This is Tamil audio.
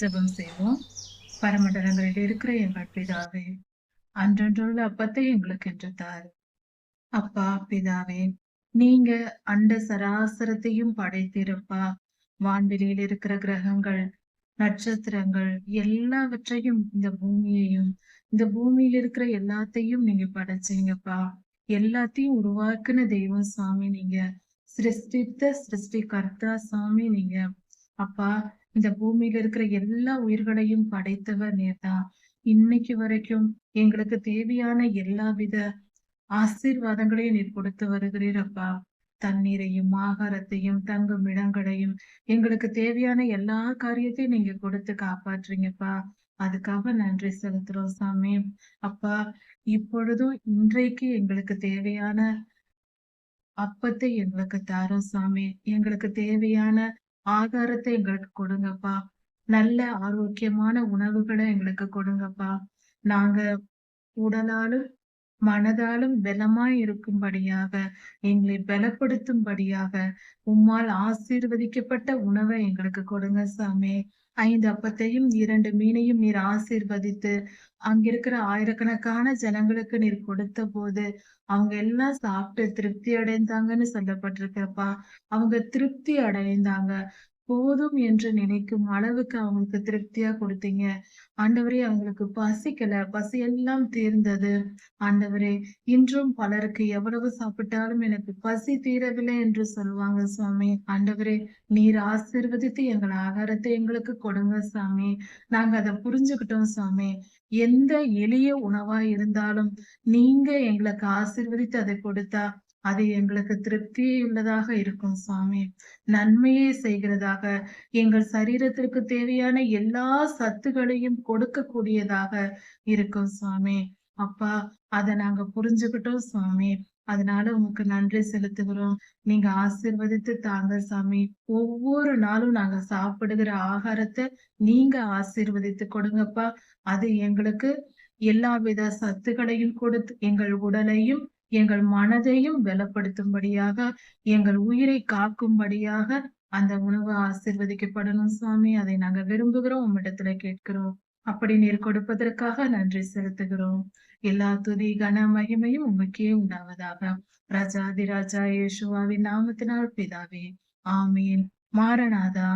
ஜெபம் செய்வோம். பரமண்டலங்களில் இருக்கிற எங்கள் பிதாவே, அன்றன்றுள்ள அப்பத்தை எங்களுக்கு இன்று தாரும். அப்பா பிதாவே, நீங்க அண்ட சராசரத்தையும் படைத்திருப்பா. வான்வெளியில் இருக்கிற கிரகங்கள், நட்சத்திரங்கள் எல்லாவற்றையும், இந்த பூமியில இருக்கிற எல்லாத்தையும் நீங்க படைச்சீங்கப்பா. எல்லாத்தையும் உருவாக்குன தெய்வம் சாமி நீங்க. சிருஷ்டிகர்த்தா சாமி நீங்க. அப்பா, இந்த பூமியில இருக்கிற எல்லா உயிர்களையும் படைத்தவர் நீர்தான். இன்னைக்கு வரைக்கும் எங்களுக்கு தேவையான எல்லாவித ஆசீர்வாதங்களையும் நீர் கொடுத்து வருகிறீர் அப்பா. தண்ணீரையும், ஆகாரத்தையும், தங்கும் இடங்களையும், எங்களுக்கு தேவையான எல்லா காரியத்தையும் நீங்க கொடுத்து காப்பாற்றுறீங்கப்பா. அதுக்காக நன்றி செலுத்துறோம் சாமி. அப்பா, இப்பொழுதும் இன்றைக்கு எங்களுக்கு தேவையான அப்பத்தை எங்களுக்கு தாரும் சாமி. எங்களுக்கு தேவையான ஆகாரத்தை எங்களுக்கு கொடுங்கப்பா. நல்ல ஆரோக்கியமான உணவுகளை எங்களுக்கு கொடுங்கப்பா. நாங்க உடலாலும் மனதாலும் பலமாய் இருக்கும்படியாக, எங்களை பலப்படுத்தும்படியாக, உம்மால் ஆசீர்வதிக்கப்பட்ட உணவை எங்களுக்கு கொடுங்க சாமி. 5 அப்பத்தையும் 2 மீனையும் நீர் ஆசீர்வதித்து, அங்கிருக்கிற ஆயிரக்கணக்கான ஜனங்களுக்கு நீர் கொடுத்தபோது, அவங்க எல்லாம் சாப்பிட்டு திருப்தி அடைந்தாங்கன்னு சொல்லப்பட்டிருக்கப்பா. அவங்க திருப்தி அடைந்தாங்க. போதும் என்று நினைக்கும் அளவுக்கு அவங்களுக்கு திருப்தியா குடுத்தீங்க. ஆண்டவரே, அவங்களுக்கு பசிக்கல. பசியெல்லாம் தீர்ந்தது. ஆண்டவரே, இன்றும் பலருக்கு எவ்வளவு சாப்பிட்டாலும் எனக்கு பசி தீரவில்லை என்று சொல்லுவாங்க சுவாமி. ஆண்டவரே, நீர் ஆசீர்வதித்து எங்கள் ஆகாரத்தை எங்களுக்கு கொடுங்க சாமி. நாங்க அத புரிஞ்சுக்கிட்டோம் சாமி. எந்த எளிய உணவா இருந்தாலும் நீங்க எங்களுக்கு ஆசீர்வதித்து அதை கொடுத்தா அது எங்களுக்கு திருப்தியுள்ளதாக இருக்கும் சுவாமி. நன்மையே செய்கிறதாக, எங்கள் சரீரத்திற்கு தேவையான எல்லா சத்துகளையும் கொடுக்கக்கூடியதாக இருக்கும் சுவாமி. அப்பா, அத நாங்க புரிஞ்சுக்கிட்டோம் சுவாமி. அதனால உமக்கு நன்றி செலுத்துகிறோம். நீங்க ஆசீர்வதித்து தாங்க சாமி. ஒவ்வொரு நாளும் நாங்க சாப்பிடுகிற ஆகாரத்த நீங்க ஆசீர்வதித்து கொடுங்கப்பா. அது எங்களுக்கு எல்லாவித சத்துக்களையும் கொடுத்து, எங்கள் உடலையும், எங்கள் மனதையும் பலப்படுத்தும்படியாக, எங்கள் உயிரை காக்கும்படியாக அந்த உணவு ஆசீர்வதிக்கப்படணும் சுவாமி. அதை நாங்க விரும்புகிறோம். உம்மிடத்துல கேட்கிறோம். அப்படி நீர் கொடுப்பதற்காக நன்றி செலுத்துகிறோம். எல்லா துதி, கன, மகிமையும் உமக்கே உண்டாவதாக. ராஜாதிராஜா இயேசுவாவின் நாமத்தினால் பிதாவே. ஆமீன். மாரநாதா.